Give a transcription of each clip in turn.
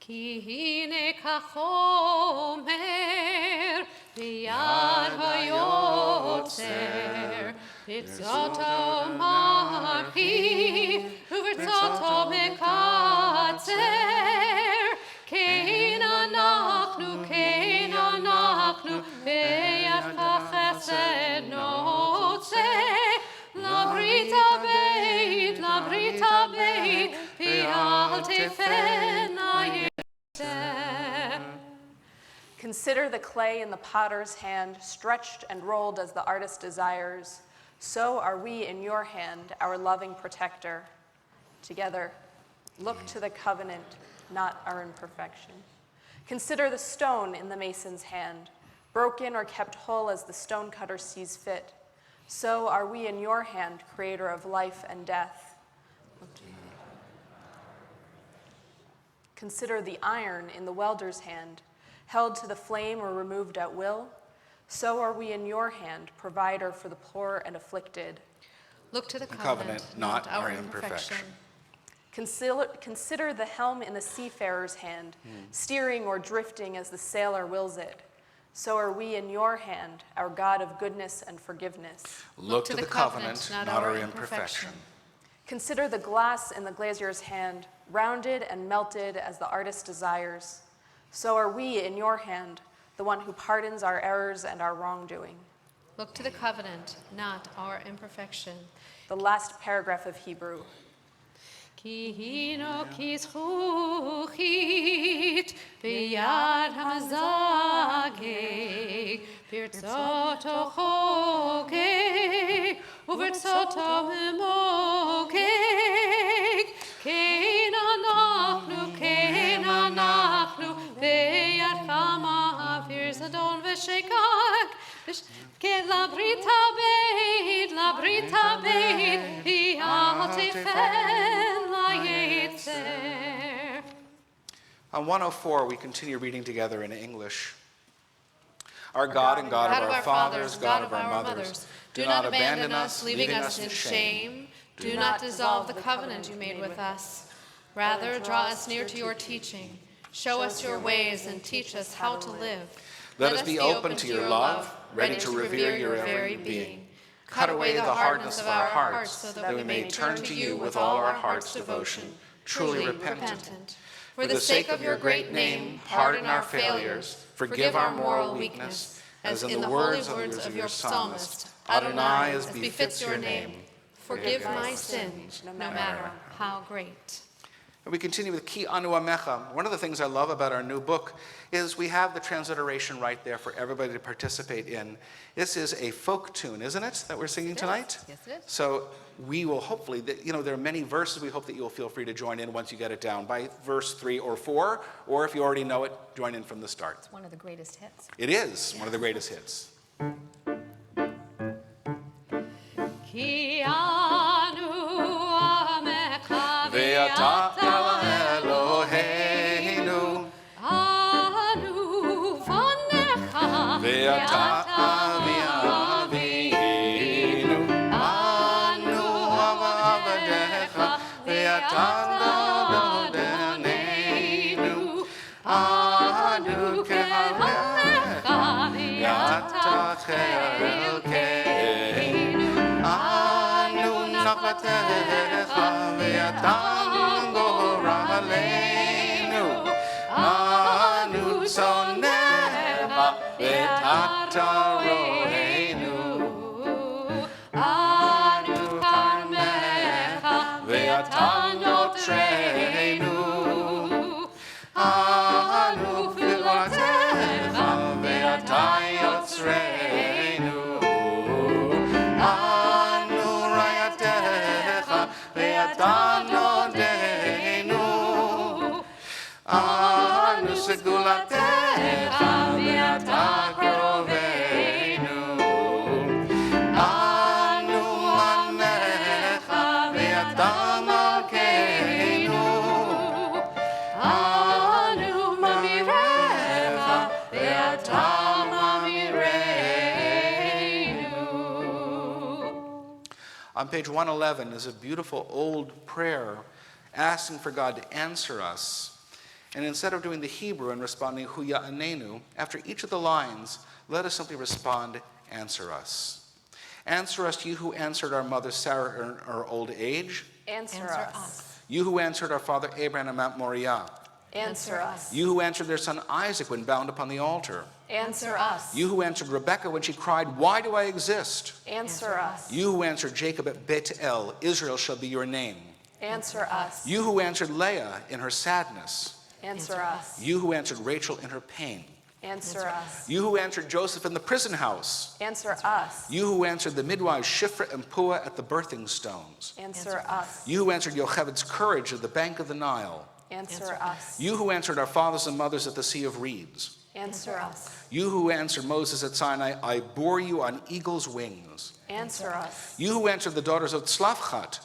כי הנה כך אומר ביד היוצר, ברצותו מרחיב וברצותו מקצר. כן אנחנו בידך חסד נוצר, לברית הבית, ואל תפנה יצר. Consider the clay in the potter's hand, stretched and rolled as the artist desires. So are we in your hand, our loving protector. Together, look to the covenant, not our imperfection. Consider the stone in the mason's hand, broken or kept whole as the stonecutter sees fit. So are we in your hand, creator of life and death. Consider the iron in the welder's hand, held to the flame or removed at will. So are we in your hand, provider for the poor and afflicted. Look to the covenant, not our imperfection. Consider the helm in the seafarer's hand, steering or drifting as the sailor wills it. So are we in your hand, our God of goodness and forgiveness. Look to the covenant, not our imperfection. Consider the glass in the glazier's hand, rounded and melted as the artist desires. So are we in your hand, the one who pardons our errors and our wrongdoing. Look to the covenant, not our imperfection. The last paragraph of Hebrew. כי הינו כזכוכית ביד המזגג, ברצותו חוגג וברצותו מוגג. כן אנחנו בידך מעביר זדון ושקק, כן לברית הבית, ואל תפן ליצר. On 104, we continue reading together in English. Our God and God of our fathers, God of our mothers, do not abandon us, leaving us in shame. Do not dissolve the covenant you made with us. Rather, draw us near to your teaching. Show us your ways and teach us how to live. Let us be open to your love, ready to revere your very being. Cut away the hardness of our hearts, so that we may turn to you with all our heart's devotion, truly repentant. For the sake of your great name, pardon our failures, forgive our moral weakness, as in the words of your psalmist, Adonai, as befits your name. Forgive my sins, no matter how great. And we continue with Ki Anu Amecha. One of the things I love about our new book is we have the transliteration right there for everybody to participate in. This is a folk tune, isn't it, that we're singing tonight? Yes, it is. So we will hopefully, there are many verses. We hope that you'll feel free to join in once you get it down by verse 3 or 4, or if you already know it, join in from the start. It's one of the greatest hits. It is one of the greatest hits. Ki anu amecha Ve'ata Eloheinu anu fanecha Ve'ata Aviavinu Anu Avadecha Ve'ata Lodeneinu Anu Kehalecha Ve'ata Chelkeinu Anu Nachatecha Ve'ata Goraleinu Anu Sonecha Ve'ata Roheinu Anu Karmecha Ve'ata Notreinu Anu Filatecha Ve'ata Yotzreinu Anu Rayatecha Ve'ata Nodeinu Anu Segulatecha Ve'ata Kroveinu Anu Anecha Ve'ata Malkeinu Anu Mamirecha Ve'ata Mamireinu. On page 111 is a beautiful old prayer asking for God to answer us. And instead of doing the Hebrew and responding, Hu Ya'anenu, after each of the lines, let us simply respond, answer us. Answer us, you who answered our mother Sarah in her old age. Answer us. You who answered our father Abraham at Mount Moriah. Answer us. You who answered their son Isaac when bound upon the altar. Answer us. You who answered Rebekah when she cried, why do I exist? Answer us. You who answered Jacob at Bethel, Israel shall be your name. Answer us. You who answered Leah in her sadness. Answer us. You who answered Rachel in her pain. Answer us. You who answered Joseph in the prison house. Answer us. You who answered the midwives Shiphrah and Puah at the birthing stones. Answer us. You who answered Yocheved's courage at the bank of the Nile. Answer us. You who answered our fathers and mothers at the Sea of Reeds. Answer us. You who answered Moses at Sinai, I bore you on eagle's wings. Answer us. You who answered the daughters of Tzlafchat,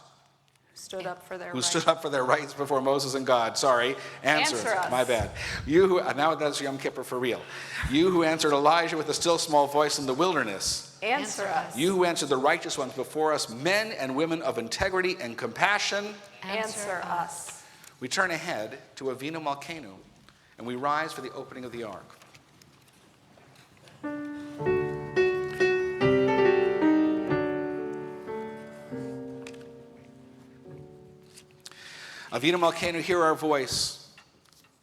Stood up for their who rights. stood up for their rights before Moses and God. Sorry, answer us. My bad. You who, now that's Yom Kippur for real. You who answered Elijah with a still small voice in the wilderness. Answer us. You who answered the righteous ones before us, men and women of integrity and compassion. Answer us. We turn ahead to Avinu Malkeinu, and we rise for the opening of the ark. Avinu Malkeinu, hear our voice.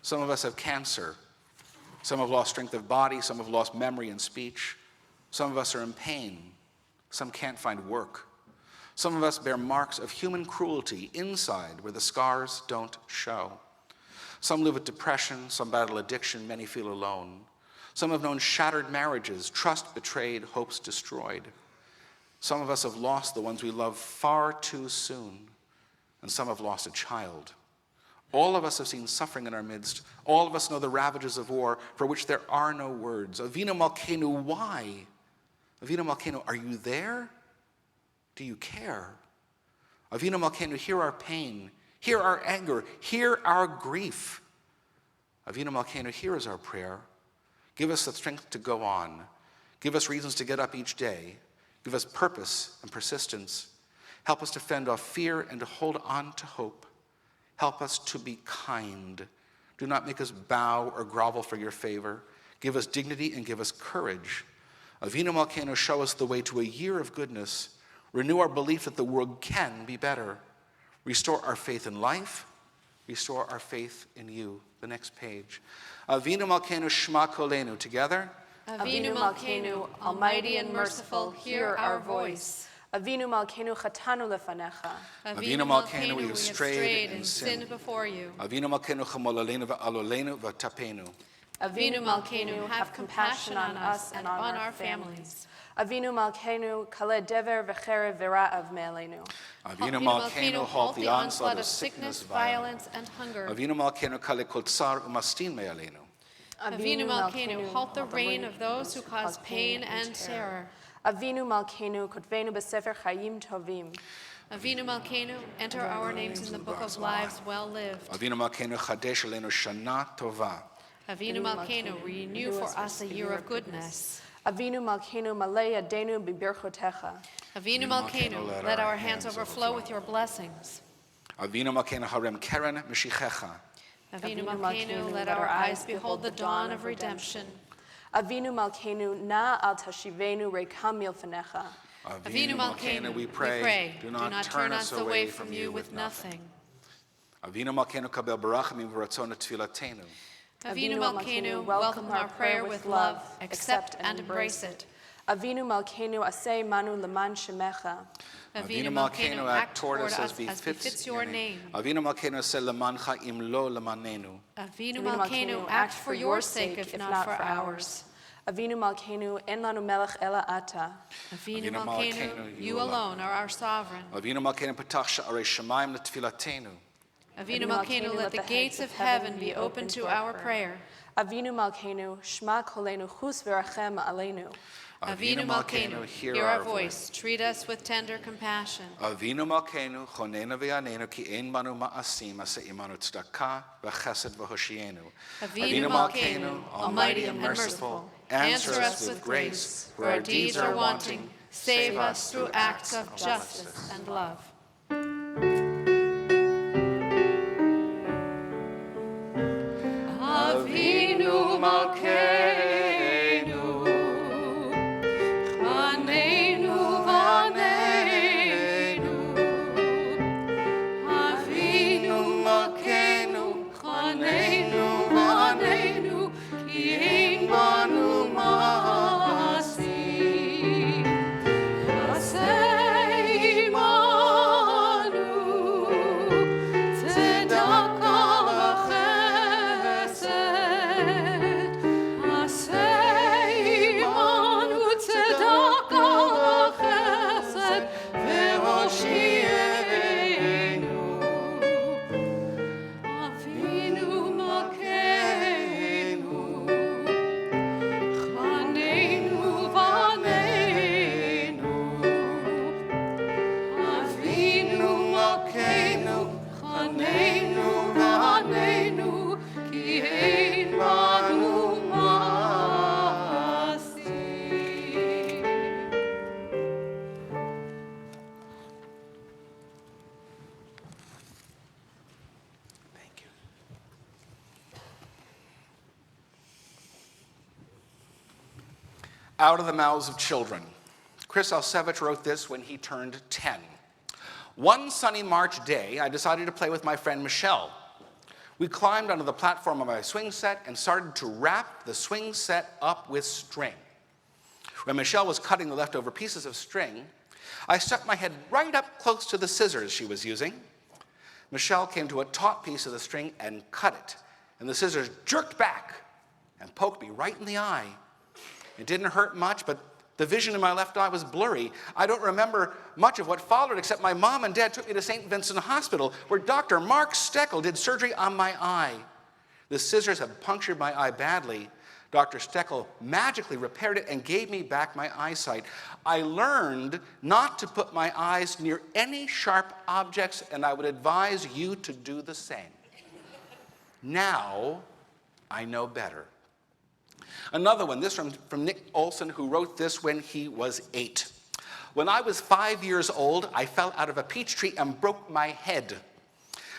Some of us have cancer. Some have lost strength of body. Some have lost memory and speech. Some of us are in pain. Some can't find work. Some of us bear marks of human cruelty inside where the scars don't show. Some live with depression. Some battle addiction. Many feel alone. Some have known shattered marriages, trust betrayed, hopes destroyed. Some of us have lost the ones we love far too soon. And some have lost a child. All of us have seen suffering in our midst. All of us know the ravages of war for which there are no words. Avinu Malkeinu, why? Avinu Malkeinu, are you there? Do you care? Avinu Malkeinu, hear our pain, hear our anger, hear our grief. Avinu Malkeinu, here is our prayer. Give us the strength to go on. Give us reasons to get up each day. Give us purpose and persistence. Help us to fend off fear and to hold on to hope. Help us to be kind. Do not make us bow or grovel for your favor. Give us dignity and give us courage. Avinu Malkeinu, show us the way to a year of goodness. Renew our belief that the world can be better. Restore our faith in life. Restore our faith in you. The next page. Avinu Malkeinu, Shema Kolenu. Together. Avinu Malkeinu, almighty and merciful, hear our voice. Avinu Malkeinu chatanu lefanecha. Avinu Malkeinu, we have strayed and sinned before you. Avinu Malkeinu chamolaleinu va'alolenu va'tapenu. Avinu Malkeinu, have compassion on us and on our families. Avinu Malkeinu kale dever v'cherev v'ra'av me'aleinu. Avinu Malkeinu, halt the onslaught of sickness, violence, and hunger. Avinu Malkeinu kale kol tsar umastin me'aleinu. Avinu Malkeinu, halt the reign of those who cause pain and terror. Avinu Malkeinu kotvenu b'sefer chayim tovim. Avinu Malkeinu, enter our names in the book of lives well lived. Avinu Malkeinu chadesh aleinu shana tova. Avinu Malkeinu, renew for us a year of goodness. Avinu Malkeinu malei yadenu b'birchotecha. Avinu Malkeinu, let our hands overflow with your blessings. Avinu Malkeinu harem keren mishichecha. Avinu Malkeinu, let our eyes behold the dawn of redemption. Avinu Malkeinu na al tashivenu rekam milfanecha. Avinu Malkeinu, we pray, do not turn us away from you with nothing. Avinu Malkeinu kabel barachim v'ratzon tfilatenu. Avinu Malkeinu, welcome our prayer with love, accept and embrace it. Avinu Malkeinu aseh manu leman shemecha. Avinu Malkeinu, act toward us as befits your name. Avinu Malkeinu aseh lemancha im lo lemanenu. Avinu Malkeinu, act for your sake, if not for ours. Avinu Malkeinu en lanu melech ela ata. Avinu Malkeinu, you alone are our sovereign. Avinu Malkeinu patach sha'arei shamayim letfilatenu. Avinu Malkeinu, let the gates of heaven be open to our prayer. Avinu Malkeinu shma kolenu chus v'rachem aleinu. Avinu Malkeinu, hear our voice. Treat us with tender compassion. Avinu Malkeinu chonenu v'yanenu ki ein manu ma'asim aseh imanu tzedakah v'chesed v'hoshienu. Avinu Malkeinu, almighty and merciful, answer us with grace. Where our deeds are wanting, save us through acts of justice and love. Out of the mouths of children. Chris Alsevich wrote this when he turned 10. One sunny March day, I decided to play with my friend Michelle. We climbed onto the platform of my swing set and started to wrap the swing set up with string. When Michelle was cutting the leftover pieces of string, I stuck my head right up close to the scissors she was using. Michelle came to a taut piece of the string and cut it, and the scissors jerked back and poked me right in the eye. It didn't hurt much, but the vision in my left eye was blurry. I don't remember much of what followed, except my mom and dad took me to St. Vincent Hospital, where Dr. Mark Steckel did surgery on my eye. The scissors had punctured my eye badly. Dr. Steckel magically repaired it and gave me back my eyesight. I learned not to put my eyes near any sharp objects, and I would advise you to do the same. Now, I know better. Another one, this from Nick Olson, who wrote this when he was 8. When I was 5 years old, I fell out of a peach tree and broke my head.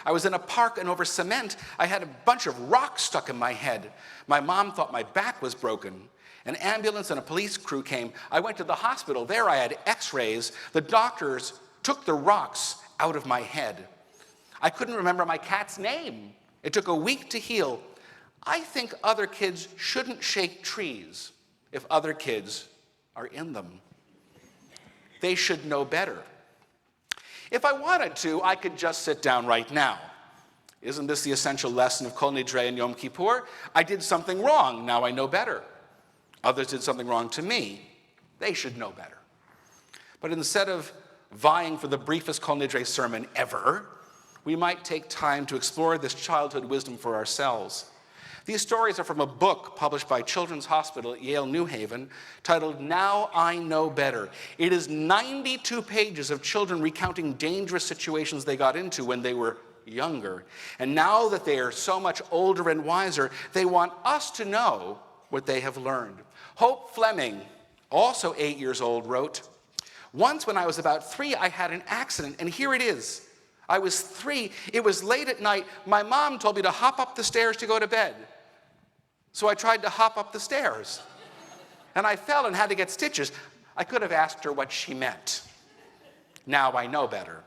I was in a park, and over cement, I had a bunch of rocks stuck in my head. My mom thought my back was broken. An ambulance and a police crew came. I went to the hospital. There I had x-rays. The doctors took the rocks out of my head. I couldn't remember my cat's name. It took a week to heal. I think other kids shouldn't shake trees if other kids are in them. They should know better. If I wanted to, I could just sit down right now. Isn't this the essential lesson of Kol Nidre and Yom Kippur? I did something wrong, now I know better. Others did something wrong to me, they should know better. But instead of vying for the briefest Kol Nidre sermon ever, we might take time to explore this childhood wisdom for ourselves. These stories are from a book published by Children's Hospital at Yale New Haven titled Now I Know Better. It is 92 pages of children recounting dangerous situations they got into when they were younger. And now that they are so much older and wiser, they want us to know what they have learned. Hope Fleming, also 8 years old, wrote, "Once when I was about 3, I had an accident, and here it is. I was 3. It was late at night. My mom told me to hop up the stairs to go to bed. So I tried to hop up the stairs. And I fell and had to get stitches. I could have asked her what she meant. Now I know better."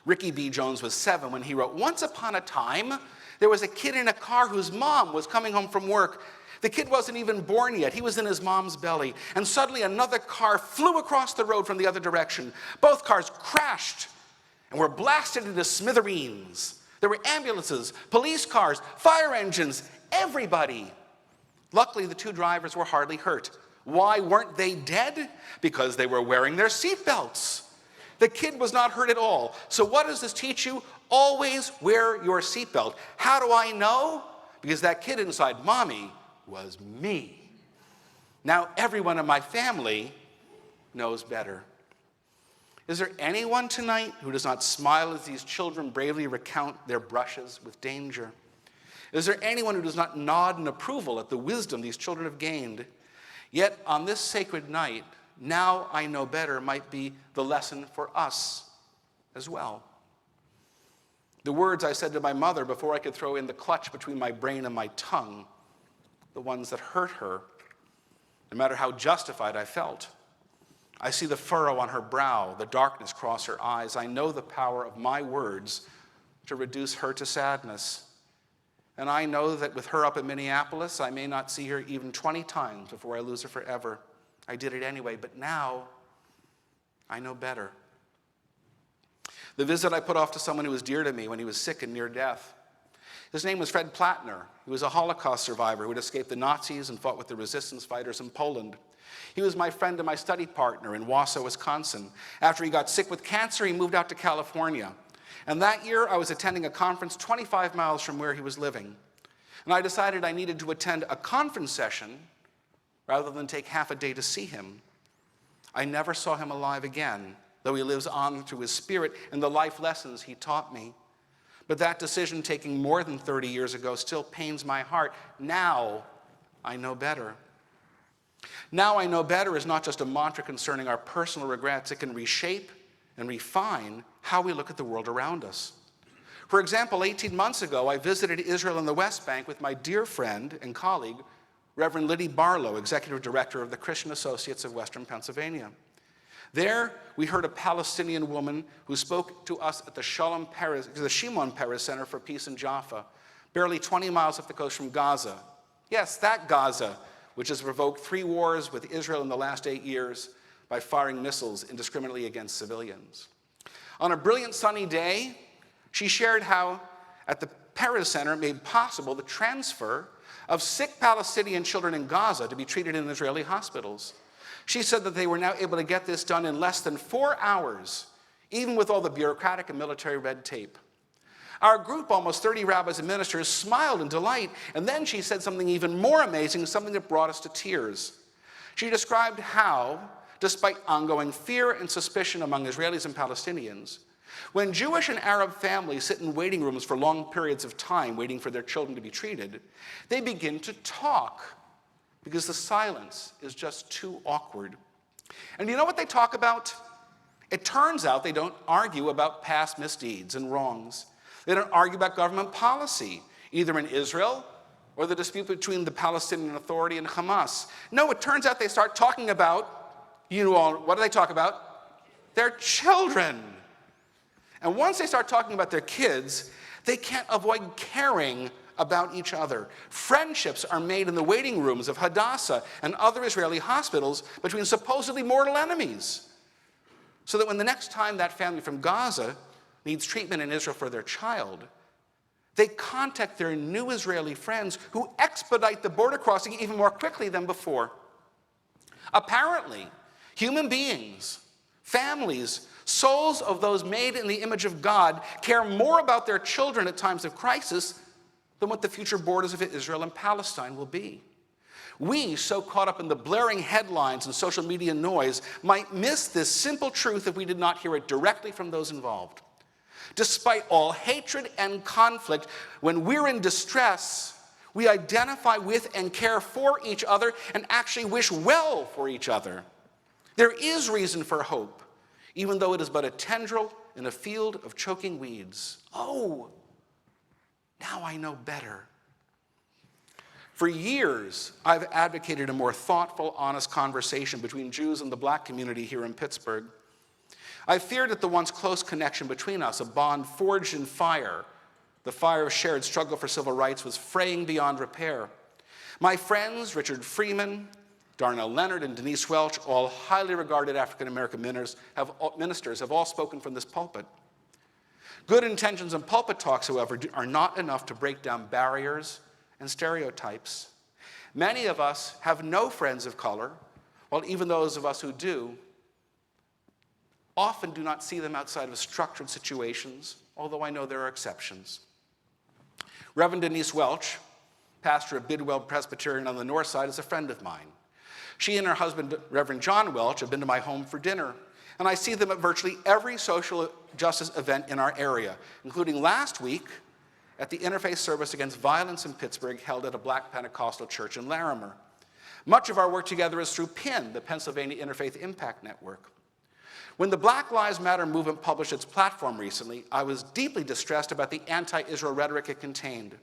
Ricky B. Jones was 7 when he wrote, "Once upon a time, there was a kid in a car whose mom was coming home from work. The kid wasn't even born yet. He was in his mom's belly. And suddenly another car flew across the road from the other direction. Both cars crashed and were blasted into smithereens. There were ambulances, police cars, fire engines, everybody. Luckily, the 2 drivers were hardly hurt. Why weren't they dead? Because they were wearing their seatbelts. The kid was not hurt at all. So what does this teach you? Always wear your seatbelt. How do I know? Because that kid inside mommy was me. Now everyone in my family knows better." Is there anyone tonight who does not smile as these children bravely recount their brushes with danger? Is there anyone who does not nod in approval at the wisdom these children have gained? Yet on this sacred night, now I know better might be the lesson for us as well. The words I said to my mother before I could throw in the clutch between my brain and my tongue, the ones that hurt her, no matter how justified I felt. I see the furrow on her brow, the darkness cross her eyes. I know the power of my words to reduce her to sadness. And I know that with her up in Minneapolis, I may not see her even 20 times before I lose her forever. I did it anyway, but now I know better. The visit I put off to someone who was dear to me when he was sick and near death. His name was Fred Plattner. He was a Holocaust survivor who had escaped the Nazis and fought with the resistance fighters in Poland. He was my friend and my study partner in Wausau, Wisconsin. After he got sick with cancer, he moved out to California. And that year, I was attending a conference 25 miles from where he was living. And I decided I needed to attend a conference session rather than take half a day to see him. I never saw him alive again, though he lives on through his spirit and the life lessons he taught me. But that decision, taking more than 30 years ago, still pains my heart. Now I know better. Now I know better is not just a mantra concerning our personal regrets. It can reshape and refine how we look at the world around us. For example, 18 months ago, I visited Israel and the West Bank with my dear friend and colleague, Reverend Liddy Barlow, Executive Director of the Christian Associates of Western Pennsylvania. There, we heard a Palestinian woman who spoke to us at the Shimon Peres Center for Peace in Jaffa, barely 20 miles up the coast from Gaza. Yes, that Gaza, which has provoked 3 wars with Israel in the last 8 years by firing missiles indiscriminately against civilians. On a brilliant sunny day, she shared how, at the Peres Center, made possible the transfer of sick Palestinian children in Gaza to be treated in Israeli hospitals. She said that they were now able to get this done in less than 4 hours, even with all the bureaucratic and military red tape. Our group, almost 30 rabbis and ministers, smiled in delight, and then she said something even more amazing, something that brought us to tears. She described how, despite ongoing fear and suspicion among Israelis and Palestinians, when Jewish and Arab families sit in waiting rooms for long periods of time waiting for their children to be treated, they begin to talk because the silence is just too awkward. And you know what they talk about? It turns out they don't argue about past misdeeds and wrongs. They don't argue about government policy, either in Israel or the dispute between the Palestinian Authority and Hamas. No, it turns out they start talking about, what do they talk about? Their children. And once they start talking about their kids, they can't avoid caring about each other. Friendships are made in the waiting rooms of Hadassah and other Israeli hospitals between supposedly mortal enemies, so that when the next time that family from Gaza needs treatment in Israel for their child, they contact their new Israeli friends who expedite the border crossing even more quickly than before. Apparently, human beings, families, souls of those made in the image of God care more about their children at times of crisis than what the future borders of Israel and Palestine will be. We, so caught up in the blaring headlines and social media noise, might miss this simple truth if we did not hear it directly from those involved. Despite all hatred and conflict, when we're in distress, we identify with and care for each other and actually wish well for each other. There is reason for hope, even though it is but a tendril in a field of choking weeds. Oh, now I know better. For years, I've advocated a more thoughtful, honest conversation between Jews and the black community here in Pittsburgh. I feared that the once close connection between us, a bond forged in fire, the fire of shared struggle for civil rights, was fraying beyond repair. My friends, Richard Freeman, Darnell Leonard, and Denise Welch, all highly regarded African-American ministers, have all spoken from this pulpit. Good intentions and pulpit talks, however, are not enough to break down barriers and stereotypes. Many of us have no friends of color, while even those of us who do often do not see them outside of structured situations, although I know there are exceptions. Reverend Denise Welch, pastor of Bidwell Presbyterian on the north side, is a friend of mine. She and her husband, Reverend John Welch, have been to my home for dinner, and I see them at virtually every social justice event in our area, including last week at the interfaith service against violence in Pittsburgh held at a Black Pentecostal church in Larimer. Much of our work together is through PIN, the Pennsylvania Interfaith Impact Network. When the Black Lives Matter movement published its platform recently, I was deeply distressed about the anti-Israel rhetoric it contained.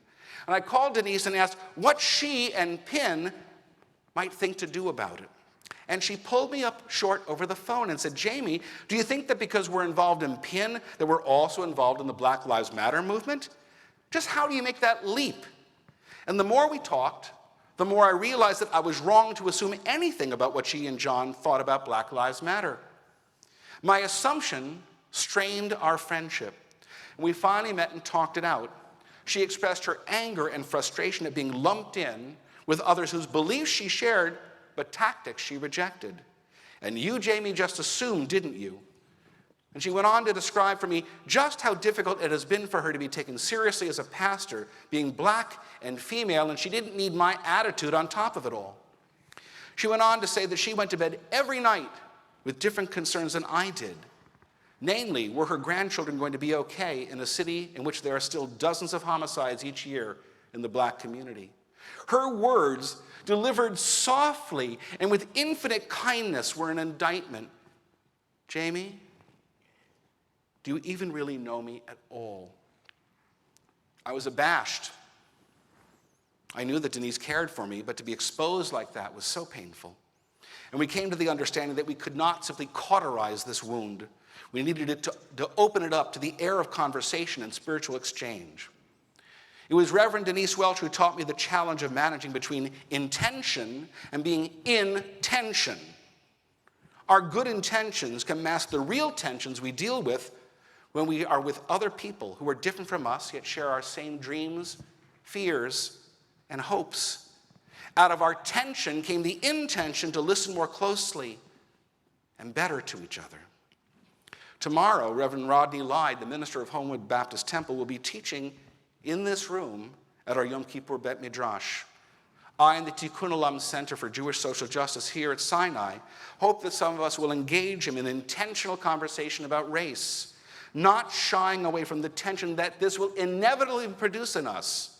And I called Denise and asked what she and PIN might think to do about it. And she pulled me up short over the phone and said, Jamie, do you think that because we're involved in PIN that we're also involved in the Black Lives Matter movement? Just how do you make that leap? And the more we talked, the more I realized that I was wrong to assume anything about what she and John thought about Black Lives Matter. My assumption strained our friendship. And we finally met and talked it out. She expressed her anger and frustration at being lumped in with others whose beliefs she shared, but tactics she rejected. And you, Jamie, just assumed, didn't you? And she went on to describe for me just how difficult it has been for her to be taken seriously as a pastor, being black and female, and she didn't need my attitude on top of it all. She went on to say that she went to bed every night with different concerns than I did. Namely, were her grandchildren going to be okay in a city in which there are still dozens of homicides each year in the black community? Her words, delivered softly and with infinite kindness, were an indictment. Jamie, do you even really know me at all? I was abashed. I knew that Denise cared for me, but to be exposed like that was so painful. And we came to the understanding that we could not simply cauterize this wound. We needed it to open it up to the air of conversation and spiritual exchange. It was Reverend Denise Welch who taught me the challenge of managing between intention and being in tension. Our good intentions can mask the real tensions we deal with when we are with other people who are different from us, yet share our same dreams, fears, and hopes. Out of our tension came the intention to listen more closely and better to each other. Tomorrow, Reverend Rodney Lyde, the minister of Homewood Baptist Temple, will be teaching in this room at our Yom Kippur Bet Midrash. I and the Tikkun Olam Center for Jewish Social Justice here at Sinai hope that some of us will engage him in an intentional conversation about race, not shying away from the tension that this will inevitably produce in us,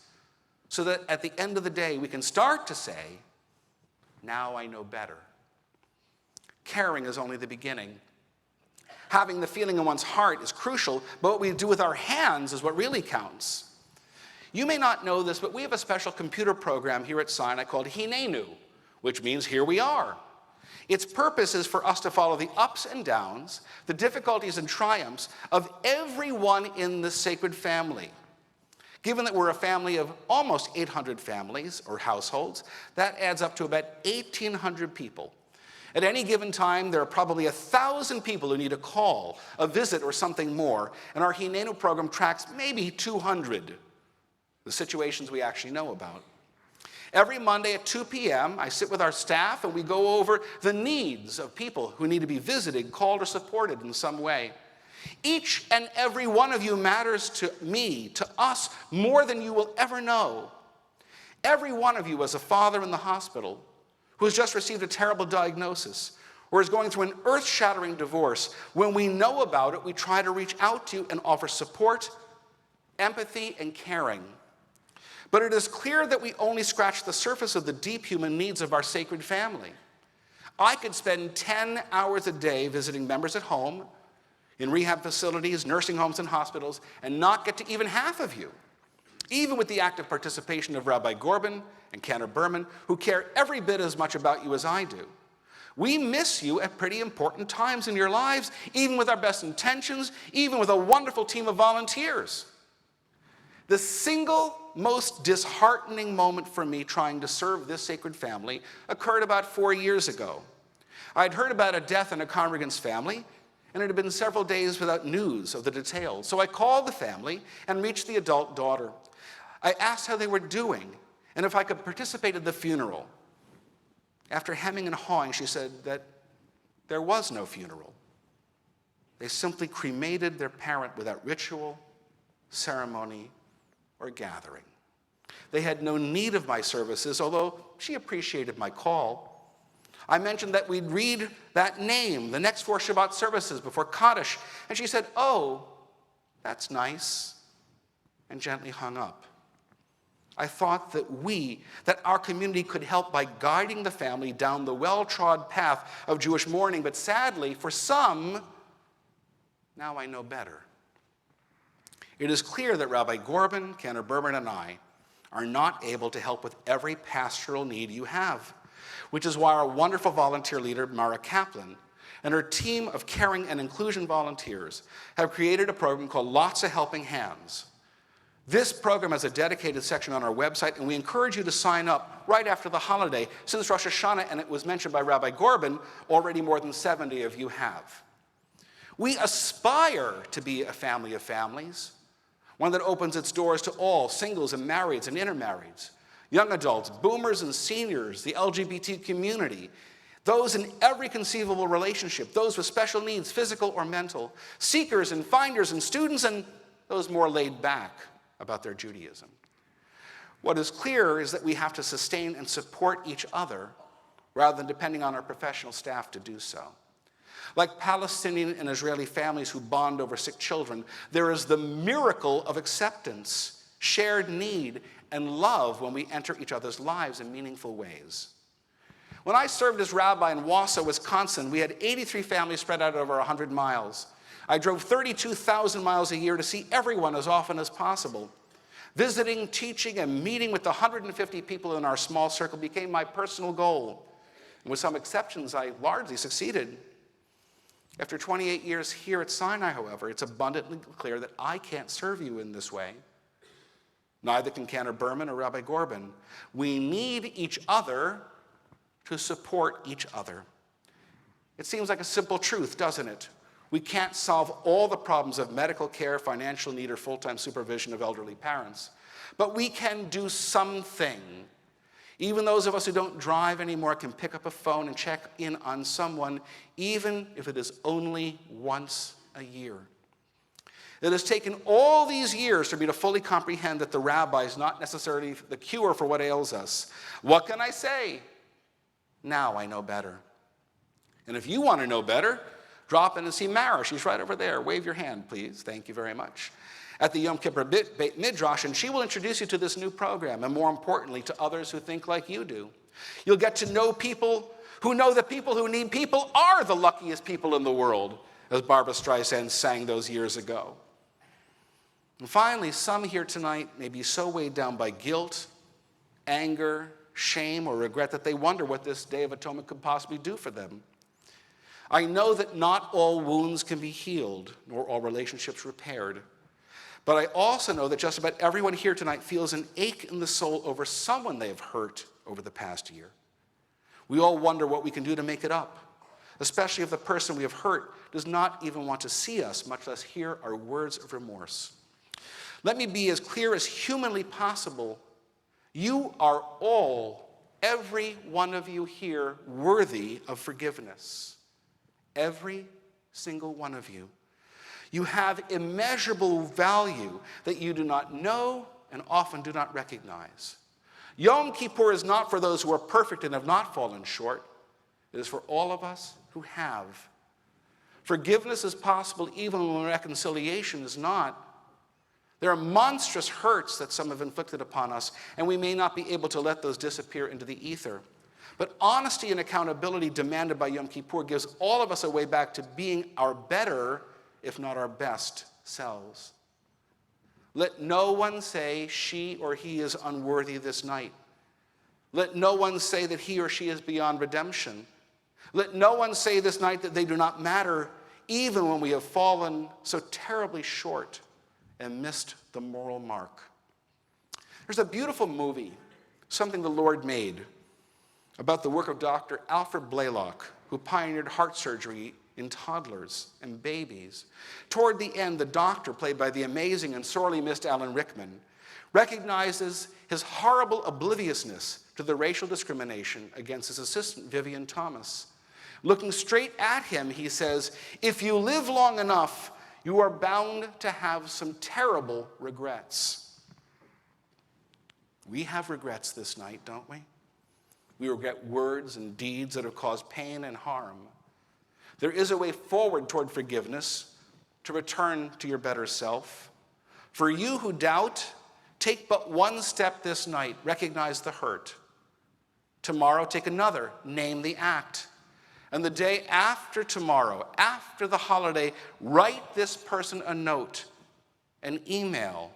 so that at the end of the day we can start to say, now I know better. Caring is only the beginning. Having the feeling in one's heart is crucial, but what we do with our hands is what really counts. You may not know this, but we have a special computer program here at Sinai called Hinenu, which means here we are. Its purpose is for us to follow the ups and downs, the difficulties and triumphs of everyone in the sacred family. Given that we're a family of almost 800 families or households, that adds up to about 1,800 people. At any given time, there are probably 1,000 people who need a call, a visit, or something more, and our Hinenu program tracks maybe 200, the situations we actually know about. Every Monday at 2 p.m., I sit with our staff and we go over the needs of people who need to be visited, called, or supported in some way. Each and every one of you matters to me, to us, more than you will ever know. Every one of you is a father in the hospital who has just received a terrible diagnosis or is going through an earth-shattering divorce. When we know about it, we try to reach out to you and offer support, empathy, and caring. But it is clear that we only scratch the surface of the deep human needs of our sacred family. I could spend 10 hours a day visiting members at home, in rehab facilities, nursing homes, and hospitals, and not get to even half of you, even with the active participation of Rabbi Gorbin and Cantor Berman, who care every bit as much about you as I do. We miss you at pretty important times in your lives, even with our best intentions, even with a wonderful team of volunteers. The single most disheartening moment for me trying to serve this sacred family occurred about 4 years ago. I'd heard about a death in a congregant's family, and it had been several days without news of the details. So I called the family and reached the adult daughter. I asked how they were doing and if I could participate in the funeral. After hemming and hawing, she said that there was no funeral. They simply cremated their parent without ritual, ceremony, or gathering. They had no need of my services, although she appreciated my call. I mentioned that we'd read that name the next 4 Shabbat services before Kaddish, and she said, "Oh, that's nice," and gently hung up. I thought that our community could help by guiding the family down the well-trod path of Jewish mourning, but sadly, for some, now I know better. It is clear that Rabbi Gorbin, Cantor Berman, and I are not able to help with every pastoral need you have, which is why our wonderful volunteer leader, Mara Kaplan, and her team of caring and inclusion volunteers have created a program called Lots of Helping Hands. This program has a dedicated section on our website, and we encourage you to sign up right after the holiday. Since Rosh Hashanah, and it was mentioned by Rabbi Gorbin, already more than 70 of you have. We aspire to be a family of families, one that opens its doors to all, singles and marrieds and intermarrieds, young adults, boomers and seniors, the LGBT community, those in every conceivable relationship, those with special needs, physical or mental, seekers and finders and students, and those more laid back about their Judaism. What is clear is that we have to sustain and support each other rather than depending on our professional staff to do so. Like Palestinian and Israeli families who bond over sick children, there is the miracle of acceptance, shared need, and love when we enter each other's lives in meaningful ways. When I served as rabbi in Wausau, Wisconsin, we had 83 families spread out over 100 miles. I drove 32,000 miles a year to see everyone as often as possible. Visiting, teaching, and meeting with the 150 people in our small circle became my personal goal. And with some exceptions, I largely succeeded. After 28 years here at Sinai, however, it's abundantly clear that I can't serve you in this way. Neither can Cantor Berman or Rabbi Gorbin. We need each other to support each other. It seems like a simple truth, doesn't it? We can't solve all the problems of medical care, financial need, or full-time supervision of elderly parents. But we can do something. Even those of us who don't drive anymore can pick up a phone and check in on someone, even if it is only once a year. It has taken all these years for me to fully comprehend that the rabbi is not necessarily the cure for what ails us. What can I say? Now I know better. And if you want to know better, drop in and see Mara. She's right over there. Wave your hand, please. Thank you very much. At the Yom Kippur Beit Midrash, and she will introduce you to this new program, and more importantly, to others who think like you do. You'll get to know people who know that people who need people are the luckiest people in the world, as Barbra Streisand sang those years ago. And finally, some here tonight may be so weighed down by guilt, anger, shame, or regret that they wonder what this Day of Atonement could possibly do for them. I know that not all wounds can be healed, nor all relationships repaired. But I also know that just about everyone here tonight feels an ache in the soul over someone they have hurt over the past year. We all wonder what we can do to make it up, especially if the person we have hurt does not even want to see us, much less hear our words of remorse. Let me be as clear as humanly possible. You are all, every one of you here, worthy of forgiveness. Every single one of you. You have immeasurable value that you do not know and often do not recognize. Yom Kippur is not for those who are perfect and have not fallen short. It is for all of us who have. Forgiveness is possible even when reconciliation is not. There are monstrous hurts that some have inflicted upon us, and we may not be able to let those disappear into the ether. But honesty and accountability demanded by Yom Kippur gives all of us a way back to being our better, if not our best, selves. Let no one say she or he is unworthy this night. Let no one say that he or she is beyond redemption. Let no one say this night that they do not matter, even when we have fallen so terribly short and missed the moral mark. There's a beautiful movie, Something the Lord Made, about the work of Dr. Alfred Blalock, who pioneered heart surgery in toddlers and babies. Toward the end, the doctor, played by the amazing and sorely missed Alan Rickman, recognizes his horrible obliviousness to the racial discrimination against his assistant, Vivian Thomas. Looking straight at him, he says, "If you live long enough, you are bound to have some terrible regrets." We have regrets this night, don't we? We regret words and deeds that have caused pain and harm. There is a way forward toward forgiveness, to return to your better self. For you who doubt, take but one step this night. Recognize the hurt. Tomorrow, take another. Name the act. And the day after tomorrow, after the holiday, write this person a note, an email,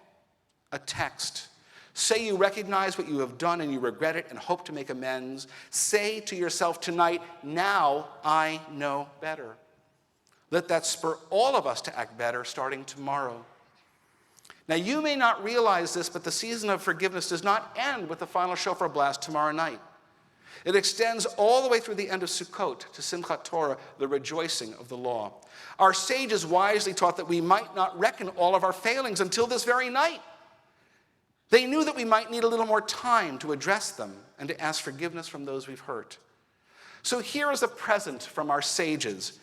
a text. Say you recognize what you have done and you regret it and hope to make amends. Say to yourself tonight, now I know better. Let that spur all of us to act better starting tomorrow. Now, you may not realize this, but the season of forgiveness does not end with the final shofar blast tomorrow night. It extends all the way through the end of Sukkot to Simchat Torah, the rejoicing of the law. Our sages wisely taught that we might not reckon all of our failings until this very night. They knew that we might need a little more time to address them and to ask forgiveness from those we've hurt. So here is a present from our sages.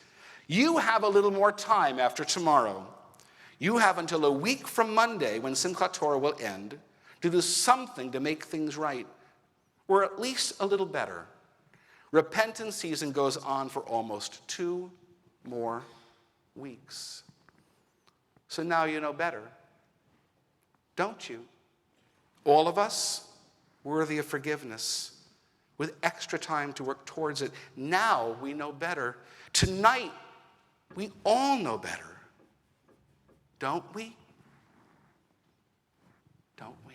You have a little more time after tomorrow. You have until a week from Monday, when Simchat Torah will end, to do something to make things right, or at least a little better. Repentance season goes on for almost 2 more weeks. So now you know better, don't you? All of us worthy of forgiveness, with extra time to work towards it. Now we know better. Tonight, we all know better. Don't we? Don't we?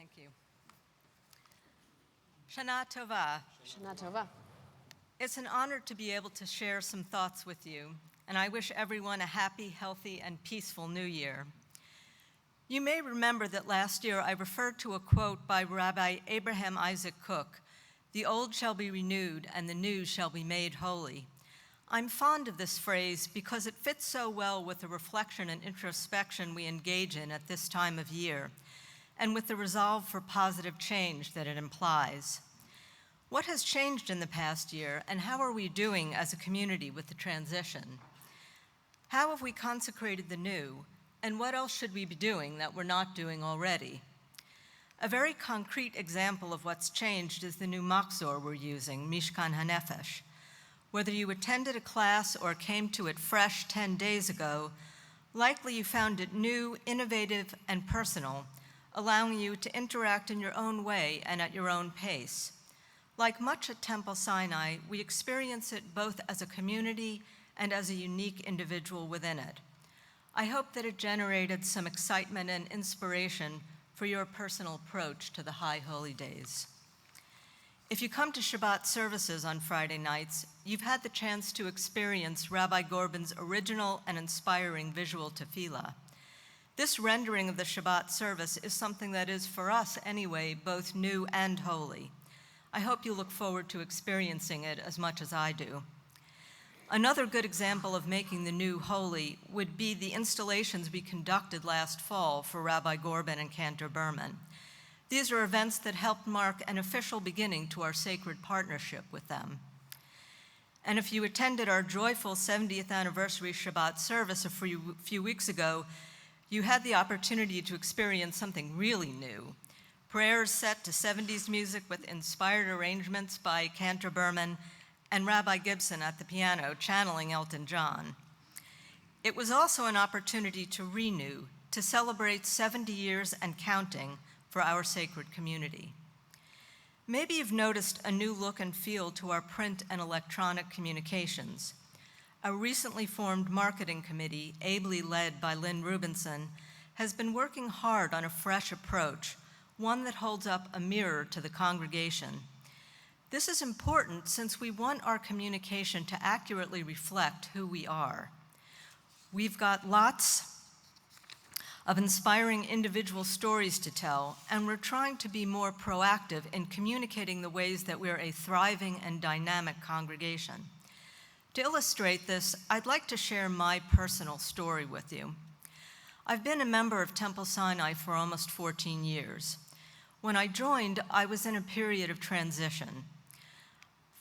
Thank you. Shana Tova. Shana Tova. It's an honor to be able to share some thoughts with you, and I wish everyone a happy, healthy, and peaceful New Year. You may remember that last year I referred to a quote by Rabbi Abraham Isaac Cook, "The old shall be renewed, and the new shall be made holy." I'm fond of this phrase because it fits so well with the reflection and introspection we engage in at this time of year, and with the resolve for positive change that it implies. What has changed in the past year, and how are we doing as a community with the transition? How have we consecrated the new, and what else should we be doing that we're not doing already? A very concrete example of what's changed is the new machzor we're using, Mishkan HaNefesh. Whether you attended a class or came to it fresh 10 days ago, likely you found it new, innovative, and personal, allowing you to interact in your own way and at your own pace. Like much at Temple Sinai, we experience it both as a community and as a unique individual within it. I hope that it generated some excitement and inspiration for your personal approach to the High Holy Days. If you come to Shabbat services on Friday nights, you've had the chance to experience Rabbi Gorbin's original and inspiring visual tefillah. This rendering of the Shabbat service is something that is, for us anyway, both new and holy. I hope you look forward to experiencing it as much as I do. Another good example of making the new holy would be the installations we conducted last fall for Rabbi Gorbin and Cantor Berman. These are events that helped mark an official beginning to our sacred partnership with them. And if you attended our joyful 70th anniversary Shabbat service a few weeks ago, you had the opportunity to experience something really new. Prayers set to 70s music with inspired arrangements by Cantor Berman and Rabbi Gibson at the piano channeling Elton John. It was also an opportunity to renew, to celebrate 70 years and counting for our sacred community. Maybe you've noticed a new look and feel to our print and electronic communications. Our recently formed marketing committee, ably led by Lynn Rubinson, has been working hard on a fresh approach, one that holds up a mirror to the congregation. This is important since we want our communication to accurately reflect who we are. We've got lots of inspiring individual stories to tell, and we're trying to be more proactive in communicating the ways that we're a thriving and dynamic congregation. To illustrate this, I'd like to share my personal story with you. I've been a member of Temple Sinai for almost 14 years. When I joined, I was in a period of transition.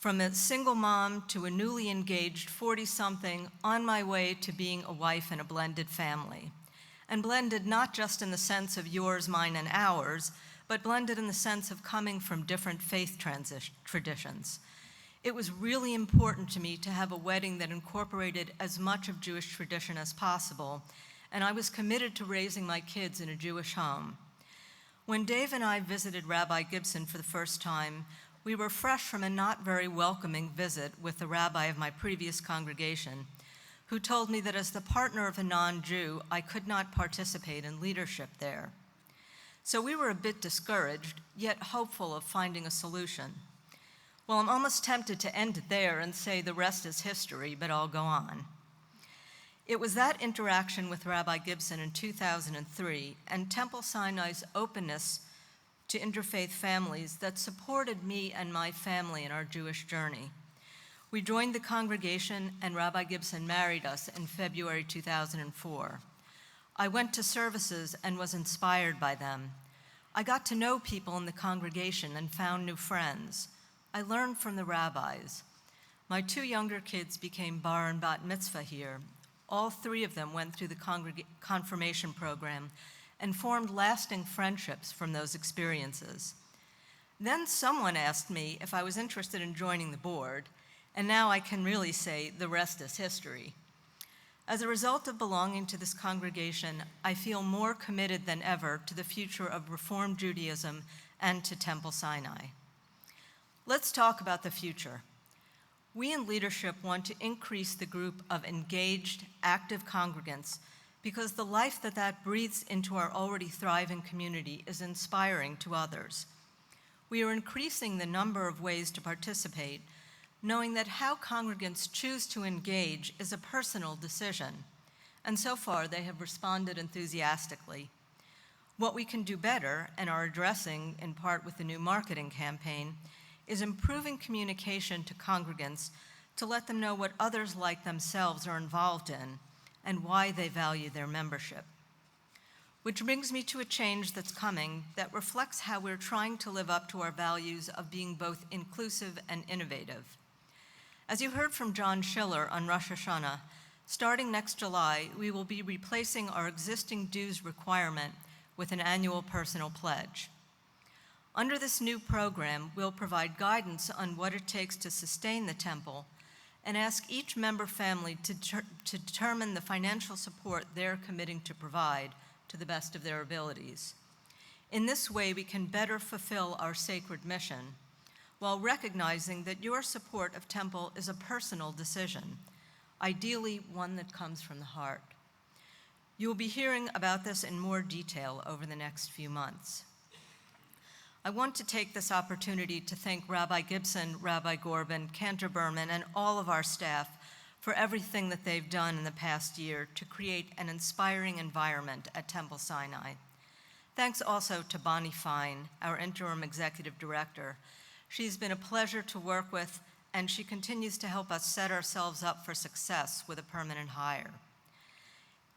From a single mom to a newly engaged 40-something on my way to being a wife in a blended family. And blended not just in the sense of yours, mine, and ours, but blended in the sense of coming from different faith traditions. It was really important to me to have a wedding that incorporated as much of Jewish tradition as possible, and I was committed to raising my kids in a Jewish home. When Dave and I visited Rabbi Gibson for the first time, we were fresh from a not very welcoming visit with the rabbi of my previous congregation, who told me that as the partner of a non-Jew, I could not participate in leadership there. So we were a bit discouraged, yet hopeful of finding a solution. Well, I'm almost tempted to end it there and say the rest is history, but I'll go on. It was that interaction with Rabbi Gibson in 2003 and Temple Sinai's openness to interfaith families that supported me and my family in our Jewish journey. We joined the congregation, and Rabbi Gibson married us in February 2004. I went to services and was inspired by them. I got to know people in the congregation and found new friends. I learned from the rabbis. My 2 younger kids became bar and bat mitzvah here. All 3 of them went through the confirmation program and formed lasting friendships from those experiences. Then someone asked me if I was interested in joining the board, and now I can really say the rest is history. As a result of belonging to this congregation, I feel more committed than ever to the future of Reform Judaism and to Temple Sinai. Let's talk about the future. We in leadership want to increase the group of engaged, active congregants because the life that breathes into our already thriving community is inspiring to others. We are increasing the number of ways to participate, knowing that how congregants choose to engage is a personal decision, and so far they have responded enthusiastically. What we can do better, and are addressing in part with the new marketing campaign, is improving communication to congregants to let them know what others like themselves are involved in and why they value their membership. Which brings me to a change that's coming that reflects how we're trying to live up to our values of being both inclusive and innovative. As you heard from John Schiller on Rosh Hashanah, starting next July, we will be replacing our existing dues requirement with an annual personal pledge. Under this new program, we'll provide guidance on what it takes to sustain the temple and ask each member family to determine the financial support they're committing to provide to the best of their abilities. In this way, we can better fulfill our sacred mission while recognizing that your support of temple is a personal decision, ideally one that comes from the heart. You will be hearing about this in more detail over the next few months. I want to take this opportunity to thank Rabbi Gibson, Rabbi Gorbin, Cantor Berman, and all of our staff for everything that they've done in the past year to create an inspiring environment at Temple Sinai. Thanks also to Bonnie Fine, our interim executive director. She's been a pleasure to work with, and she continues to help us set ourselves up for success with a permanent hire.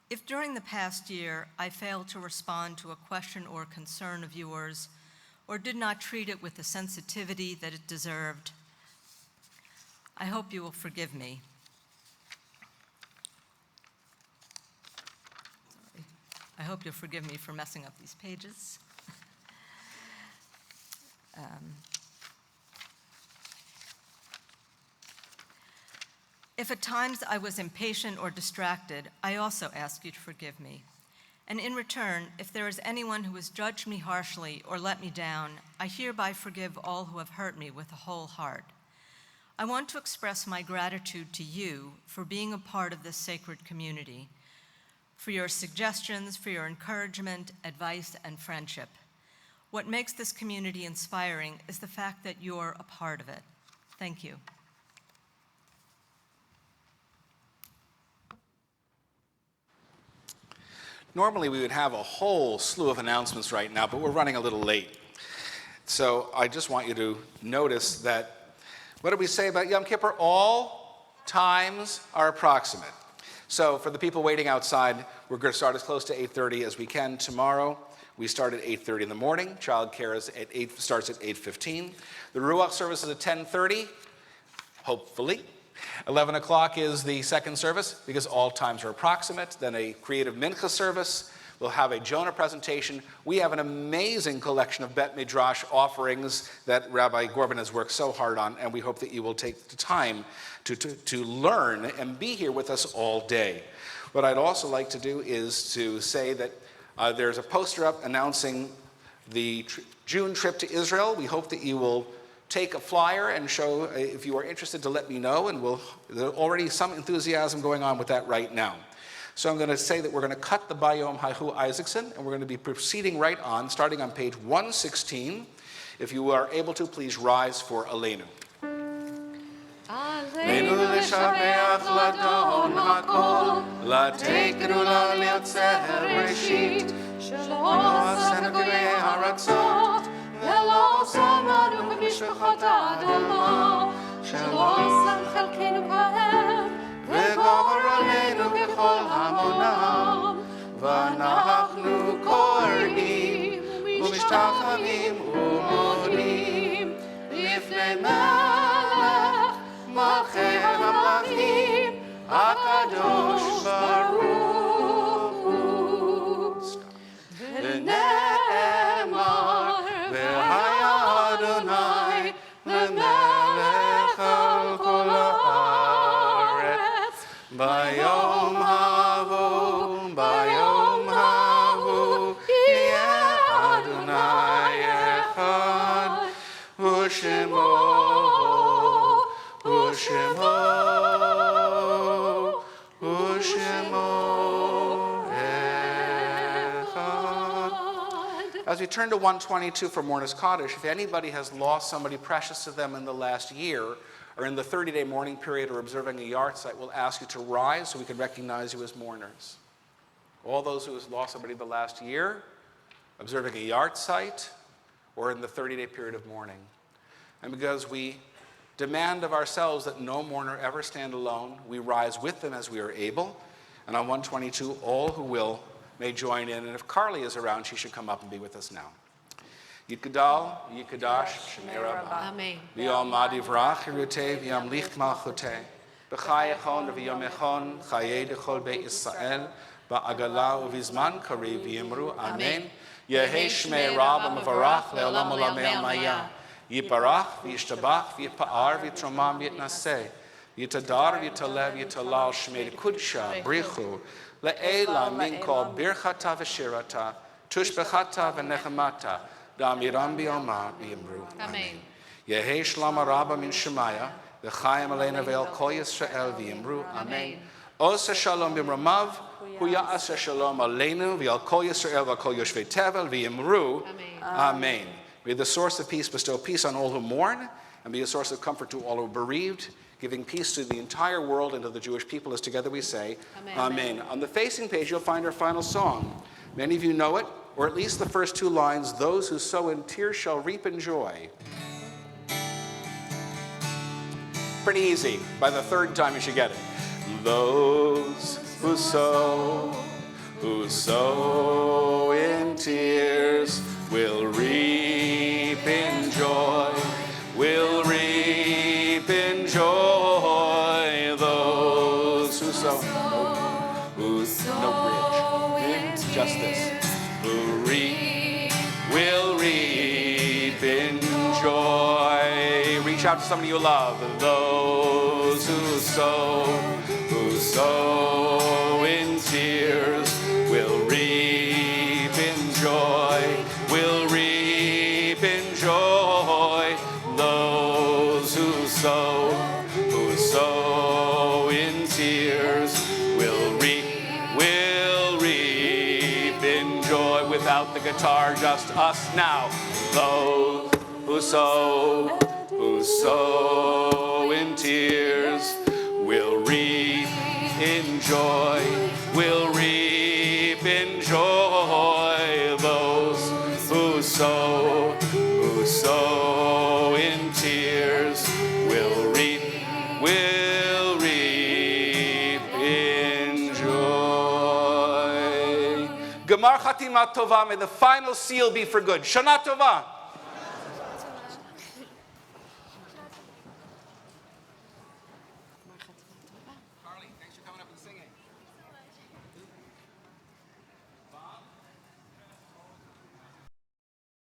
If during the past year I failed to respond to a question or concern of yours, or did not treat it with the sensitivity that it deserved, I hope you will forgive me. Sorry. I hope you'll forgive me for messing up these pages. If at times I was impatient or distracted, I also ask you to forgive me. And in return, if there is anyone who has judged me harshly or let me down, I hereby forgive all who have hurt me with a whole heart. I want to express my gratitude to you for being a part of this sacred community, for your suggestions, for your encouragement, advice, and friendship. What makes this community inspiring is the fact that you're a part of it. Thank you. Normally we would have a whole slew of announcements right now, but we're running a little late. So I just want you to notice that, what did we say about Yom Kippur? All times are approximate. So for the people waiting outside, we're going to start as close to 8:30 as we can tomorrow. We start at 8:30 in the morning. Childcare starts at 8:15. The Ruach service is at 10:30, hopefully. 11 o'clock is the second service, because all times are approximate. Then a creative mincha service. We'll have a Jonah presentation. We have an amazing collection of Bet Midrash offerings that Rabbi Gorban has worked so hard on, and we hope that you will take the time to learn and be here with us all day. What I'd also like to do is to say that there's a poster up announcing the June trip to Israel. We hope that you will take a flyer and show, if you are interested, to let me know, and there's already some enthusiasm going on with that right now. So I'm going to say that we're going to cut the Bayom Haihu Isaacson, and we're going to be proceeding right on, starting on page 116. If you are able to, please rise for Aleinu. Aleinu לשבח לדון הכל, לתת גדולה ליוצר ראשית, שלא עשנו גרי ארצות, ולא שמנו במשפחות האדמה, שלא שם חלקנו בהם, וגבר עלינו ככל המונם, ואנחנו קוראים ומשתחווים ומודים לפני מלך מלכי המלכים הקדוש ברוך הוא. ונאמר והיה אדוני למלך על כל הארץ ביום ההוא יהיה אדוני אחד ושמו As we turn to 122 for Mourner's Kaddish, if anybody has lost somebody precious to them in the last year, or in the 30-day mourning period, or observing a yard site, we'll ask you to rise so we can recognize you as mourners. All those who have lost somebody the last year, observing a yard site, or in the 30-day period of mourning. And because we demand of ourselves that no mourner ever stand alone, we rise with them as we are able. And on 122, all who will may join in. And if Carly is around, she should come up and be with us now. Yitgadal, Yikadash, Shemei Rabbah. Amen. V'yom adivrach hirutei, v'yom licht malchutei. B'chayechon v'yomechon, chayei dechol beit Yisrael, ba'agala u'vizman kari v'yimru. Amen. Yehei Shmei Rabbah mevarach le'olam olamei amaya. Yiparach v'yishtabach v'yipa'ar v'yitromam v'yitnaseh. Yitadar v'yitalev v'yitalal Shmei kudsha brichu. Le'ela min kol birchata v'shirata, tushbechata v'nechemata, da'amiram bi'oma v'yimru. Amen. Yehei shlama rabba min shemaya, v'chayim aleinu ve'el kol Yisrael v'yimru. Amen. Osa shalom b'mramav, hu ya'asa shalom aleinu ve'el kol Yisrael ve'el kol yoshvei tevel v'yimru. Amen. May the source of peace bestow peace on all who mourn, and be a source of comfort to all who are bereaved, giving peace to the entire world and to the Jewish people, as together we say, Amen. On the facing page, you'll find our final song. Many of you know it, or at least the first two lines, those who sow in tears shall reap in joy. Pretty easy. By the third time, you should get it. Those who sow in tears will reap in joy, will reap in joy. Those who sow, no bridge, just this, who will reap in joy. Reach out to somebody you love. Those who sow in tears will reap in joy, will reap in joy. Those who sow guitar, just us now. Those who sow in tears will reap in joy, will reap in joy. Those who sow in tears will reap in joy. Gemar Chatima Tova, may the final seal be for good. Shana Tova.